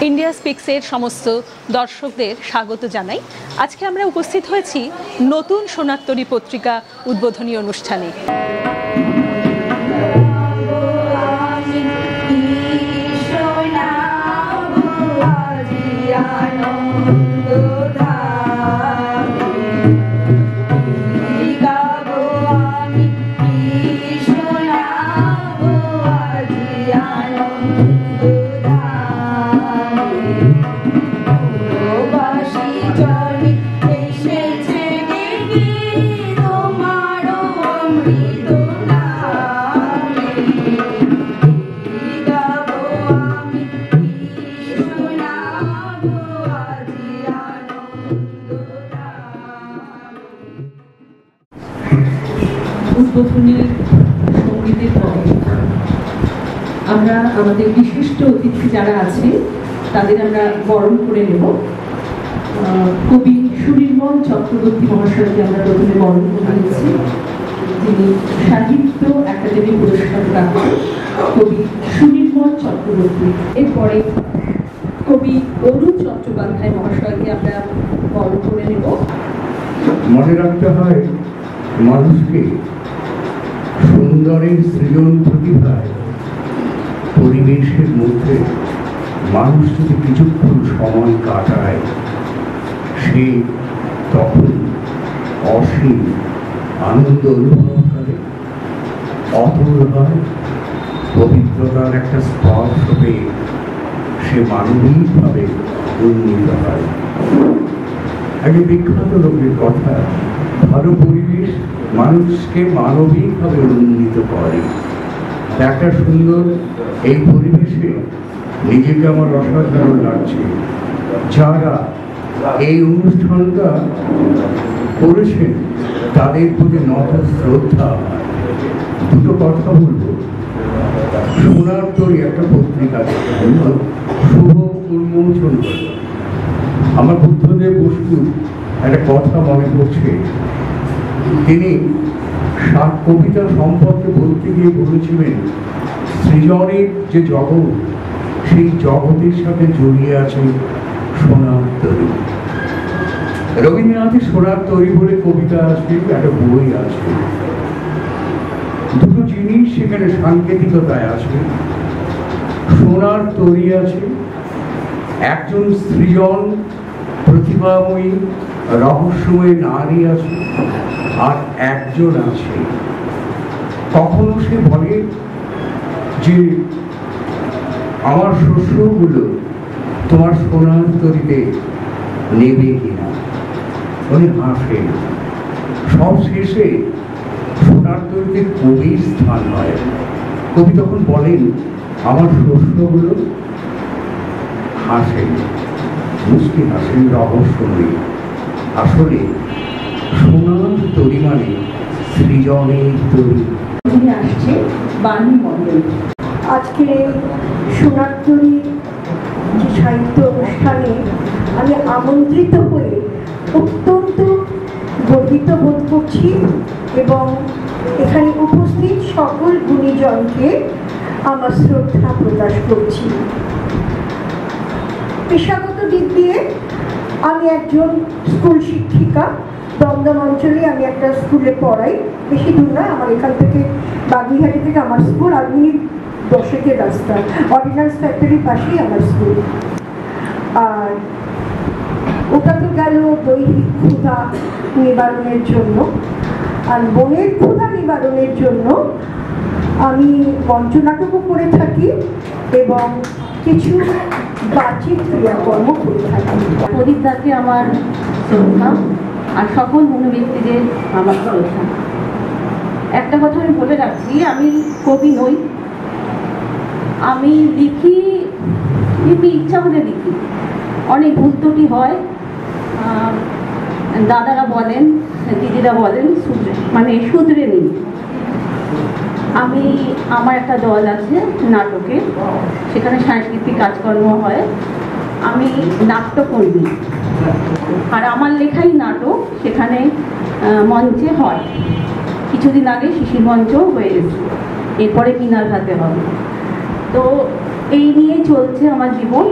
India স্পিক্সের সমস্ত দর্শকদের স্বাগত জানাই। আজকে আমরা উপস্থিত হয়েছি নতুন সোনারতরী পত্রিকা উদ্বোধনী অনুষ্ঠানে। উদ্বোধনী সঙ্গীতের পর আমরা আমাদের বিশিষ্ট অতিথি যারা আছে তাদের আমরা বরণ করে নেব। কবি সুনির্মল চক্রবর্তী মহাশয়কে আমরা প্রথমে বরণ করে নিয়েছি। তিনি সাহিত্য একাডেমি পুরস্কার প্রাপ্ত কবি সুনির্মল চক্রবর্তী। এরপরে কবি অরুণ চট্টোপাধ্যায় মহাশয়কে আমরা বরণ করে নেব। মনে রাখতে হয়, মানুষকে সুন্দরের সৃজন প্রতিভায় পরিবেশের মধ্যে মানুষ যদি কিছুক্ষণ সময় কাটায়, সে তখন অসীম আনন্দ অনুভব করে, অতুল হয়, পবিত্রতার একটা স্পর্শ পেয়ে সে মানবিকভাবে উন্নীত হয়। আগে বিখ্যাত লোকের কথা, ভালো পরিবেশ মানুষকে মানবিকভাবে উন্নীত করে। একটা সুন্দর এই পরিবেশে নিজেকে আমার অসাধারণ লাগছে। যারা এই অনুষ্ঠানটা করেছেন তাদের প্রতি নত শ্রদ্ধা। দুটো কথা বলবো। সোনারতরী একটা পত্রিকা, শুভ উন্মোচন। আমার বুদ্ধদেব বসুর একটা কথা মনে পড়ছে। তিনি কবিতা সম্পর্কে বলতে গিয়ে বলেছিলেন, সৃজনের যে জগৎ, সেই জগতের সাথে জড়িয়ে আছে সোনারতরী। রবীন্দ্রনাথের সোনারতরী বলে কবিতা আছে, একটা বই আছে। দুটো জিনিস সেখানে সাংকেতিকতায় আছে। সোনারতরী আছে, একজন সৃজন প্রতিভাময়ী রহস্যময় নারী আছে, আর একজন আছে কখনো সে বলে যে আমার শস্যগুলো তোমার সোনারতরীতে নেবে কিনা। উনি হাসেন। সব শেষে সোনারতরীতে কবির স্থান হয়। কবি তখন বলেন আমার শস্যগুলো, হাসেন, মুষ্টি হাসেন, রহস্যময়ী। আসলে সোনারতরী মানে সৃজনের তরী। আসছে বাণী মণ্ডল। আজকে সোনারতরী যে সাহিত্য অনুষ্ঠানে আমি আমন্ত্রিত হয়ে অত্যন্ত গর্বিত বোধ করছি এবং এখানে উপস্থিত সকল গুণীজনকে আমার শ্রদ্ধা প্রকাশ করছি। পেশাগত দিক দিয়ে আমি একজন স্কুল শিক্ষিকা। দমদম অঞ্চলে আমি একটা স্কুলে পড়াই। বেশি দূর নয়, আমার এখান থেকে বাগুইহাটি থেকে আমার স্কুল 8 মিনিট 10-এর রাস্তা। অর্ডিন্যান্স ফ্যাক্টরির পাশেই আমার স্কুল। আর ওটা তো গেল দৈহিক ক্ষুধা নিবারণের জন্য। আর মনের ক্ষুধা নিবারণের জন্য আমি মঞ্চনাটকও করে থাকি এবং কিছু বাচিক ক্রিয়াকর্ম করে থাকি। প্রদীপদাকে আমার শ্রদ্ধা, আর সকল মনোব্যক্তিদের আমার শ্রদ্ধা। একটা কথা আমি বলে রাখছি, আমি কবি নই। আমি লিখি এমনি ইচ্ছা হলে লিখি। অনেক ভুল ত্রুটি হয়, দাদারা বলেন, দিদিরা বলেন, শুধরে নিই। আমার একটা দল আছে নাটকে, সেখানে সাংস্কৃতিক কাজকর্ম হয়। আমি নাট্যকর্মী, আর আমার লেখাই নাটক সেখানে মঞ্চে হয়। কিছুদিন আগে শিশির মঞ্চ হয়ে গেছে, এরপরে মিনার হাতে হবে। তো এই নিয়ে চলছে আমার জীবন।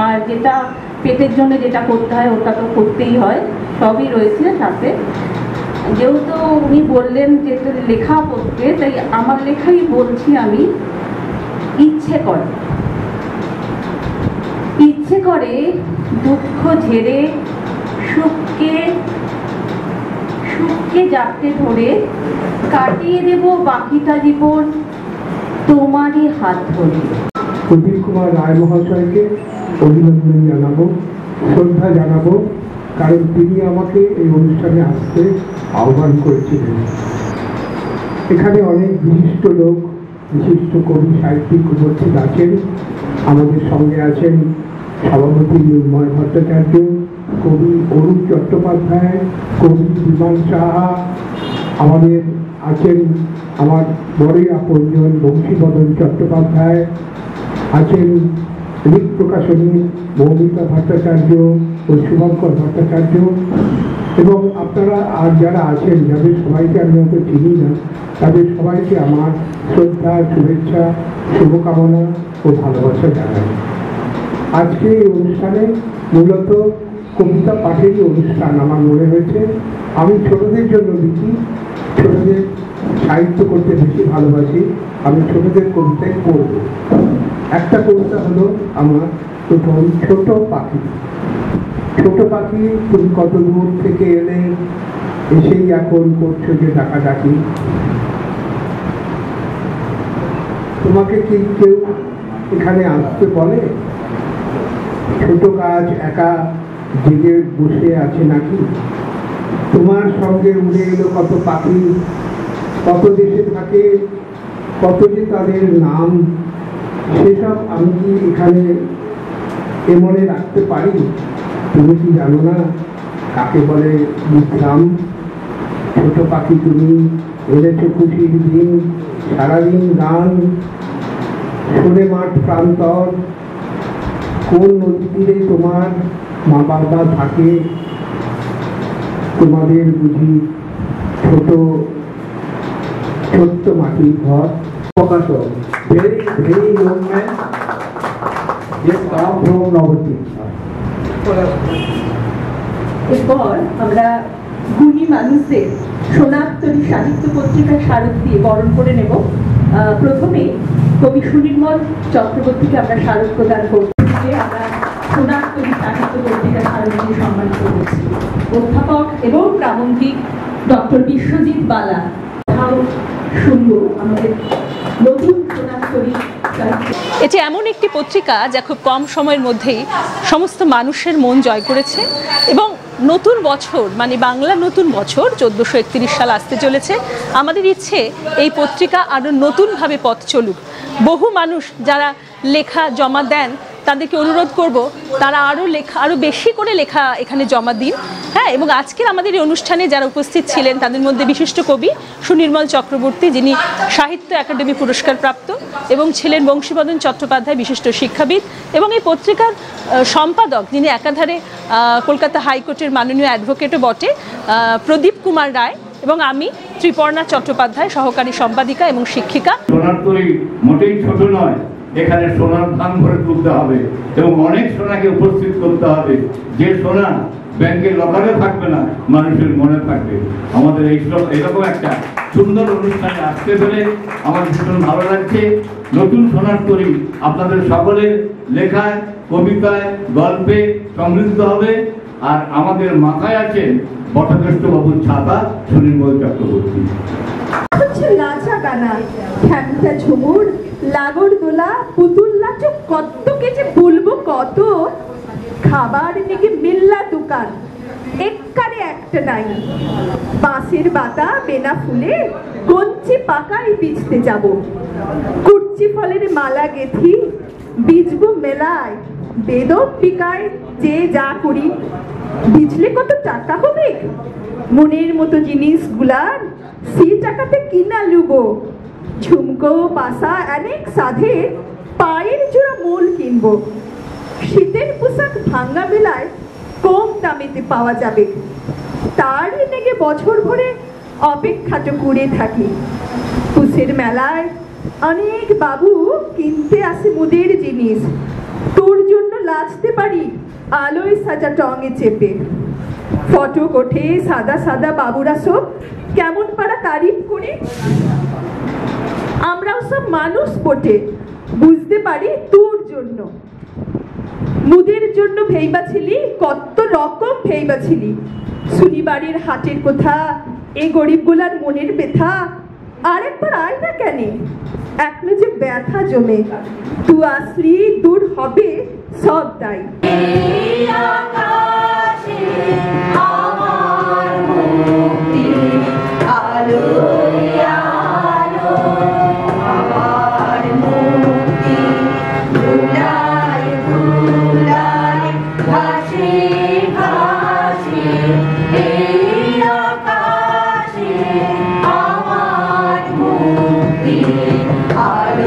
আর যেটা পেটের জন্য যেটা করতে হয় ওটা তো করতেই হয়, সবই রয়েছে সাথে। যেহেতু উনি বললেন যে লেখা পড়তে, তাই আমার লেখাই বলছি আমি। ইচ্ছে করে দুঃখ ঝেড়ে সুখকে জাপটে ধরে কাটিয়ে দেব বাকিটা জীবন তোমারই হাত ধরে। প্রদীপ কুমার রায় মহাশয়কে অভিনন্দন জানাবো, শ্রদ্ধা জানাবো, কারণ তিনি আমাকে এই অনুষ্ঠানে আসতে আহ্বান করেছিলেন। এখানে অনেক বিশিষ্ট লোক, বিশিষ্ট কবি সাহিত্যিক উপস্থিত আছেন। আমাদের সঙ্গে আছেন সভাপতি নির্ময় ভট্টাচার্য, কবি অরূপ চট্টোপাধ্যায়, কবি বিমান সাহা, আমাদের আছেন আমার বড়ই আপনজন বংশীবদন চট্টোপাধ্যায়, আছেন ঋক প্রকাশনী মৌমিতা ভট্টাচার্য ও শুভঙ্কর ভট্টাচার্য, এবং আপনারা আর যারা আছেন, যাদের সবাইকে আমি হয়তো চিনি না, তাদের সবাইকে আমার শ্রদ্ধা, শুভেচ্ছা, শুভকামনা ও ভালোবাসা জানাই। আজকে এই অনুষ্ঠানে মূলত কবিতা পাঠেরই অনুষ্ঠান আমার মনে হয়েছে। আমি ছোটদের জন্য লিখি, ছোটদের সাহিত্য করতে বেশি ভালোবাসি। আমি ছোটদের কবিতায় পড়ব। একটা কবিতা হলো আমার প্রথম, ছোট পাখি। ছোট পাখি, তুমি কত দূর থেকে এলে, এসেই এখন করছো যে ডাকাডাকি। তোমাকে কি কেউ এখানে আসতে বলে? ছোট গাছ একা জেগে বসে আছে নাকি? তোমার সঙ্গে উড়ে এলো কত পাখি, কত দেশে থাকে, কত যে তাদের নাম, সেসব আমি কি এখানে মনে রাখতে পারি? তুমি কি জানো না কাকে বলে বিশ্রাম? ছোট পাখি তুমি এনেছো খুশির দিন, সারাদিন গান, শোনে মাঠ প্রান্তর। কোন নদী তীরে তোমার মা বাবা থাকে? তোমাদের বুঝি ছোট ছোট্ট মাটির ঘর। প্রকাশক very very young man, just come from Navadvip. এরপর আমরা গুণী মানুষদের সোনাত্তরী সাহিত্য পত্রিকার স্মারক দিয়ে বরণ করে নেব। প্রথমে কবি সুনির্মল চক্রবর্তীকে আমরা স্মারক প্রদান করব। আমরা সোনাত্তরী সাহিত্য পত্রিকার স্মারক দিয়ে সম্মানিত করেছি। অধ্যাপক এবং প্রাবন্ধিক ডক্টর বিশ্বজিৎ বালা তাও শুনবো আমাদের নতুন সোনাত্তরী। এটি এমন একটি পত্রিকা যা খুব কম সময়ের মধ্যেই সমস্ত মানুষের মন জয় করেছে, এবং নতুন বছর মানে বাংলা নতুন বছর 1431 সাল আসতে চলেছে। আমাদের ইচ্ছে এই পত্রিকা আরও নতুনভাবে পথ চলুক। বহু মানুষ যারা লেখা জমা দেন তাদেরকে অনুরোধ করব তারা আরও বেশি করে লেখা এখানে জমা দিন। হ্যাঁ, এবং আজকের আমাদের এই অনুষ্ঠানে যারা উপস্থিত ছিলেন তাদের মধ্যে বিশিষ্ট কবি সুনির্মল চক্রবর্তী, যিনি সাহিত্য একাডেমি পুরস্কার প্রাপ্ত, এবং ছিলেন বংশীবদন চট্টোপাধ্যায়, বিশিষ্ট শিক্ষাবিদ, এবং এই পত্রিকার সম্পাদক, যিনি একাধারে কলকাতা হাইকোর্টের মাননীয় অ্যাডভোকেটও বটে, প্রদীপ কুমার রায়, এবং আমি ত্রিপর্ণা চট্টোপাধ্যায়, সহকারী সম্পাদিকা এবং শিক্ষিকা। সোনারতরী মোটেই ছোট নয়, এখানে সোনার ধান ভরে তুলতে হবে এবং অনেক সোনাকে উপস্থিত করতে হবে, যে সোনা ব্যাংকের লকারে থাকবে না, মানুষের মনে থাকবে। আমাদের এইরকম একটা সুন্দর অনুষ্ঠানে আসতে পেরে আমার ভীষণ ভালো লাগছে। নতুন সোনারতরী আপনাদের সকলের লেখায়, কবিতায়, গল্পে সমৃদ্ধ হবে। আর আমাদের মাথায় আছেন বটজ্যেষ্ঠ বাবুর ছাতা সুনির্মল চক্রবর্তী। লাচা গানা, খ্যামটা ঝুমুর, লাগর দোলা, পুতুল নাচক, কত কেটে বলবো কত। খাবার নিকে মিল্লা দোকান, এককারে একটা নাই। বাঁশের বাতা বেনা ফুলে কঞ্চি পাকায় বিছতে যাব। কুর্চি ফলের মালা গেথি বিজবো মেলায়। বেদম পিকায় যে যা করি, বিজলে কত টাকা হবে। মনের মতো জিনিসগুলার সেই টাকাতে কিনা লুবো। ঝুমকো পাশা অনেক সাধে পায়ের জোড়া মূল কিনবো। শীতের পোশাক ভাঙ্গা বেলায় কম দামেতে পাওয়া যাবে। তারই নেগে বছর ভরে অপেক্ষাটা করে থাকি। পুষের মেলায় অনেক বাবু কিনতে আসে মুদের জিনিস, তোর জন্য লাজতে পারি আলোয় সাজা টঙে চেপে। ফটক ওঠে সাদা সাদা বাবুরা সব কেমন পারা তারিফ করে। আমরাও সব মানুষ বটে, বুঝতে পারি তোর জন্য। মুদের জন্য ভেইবাছিলি, কত রকম ভেইবাছিলি। শনিবারের হাটের কথা, এই গরিবগুলার মনের ব্যথা। আরেকবার আয় না কেন, এখনো যে ব্যথা জমে। তুই আসলি দূর হবে সব দায়। Hallelujah.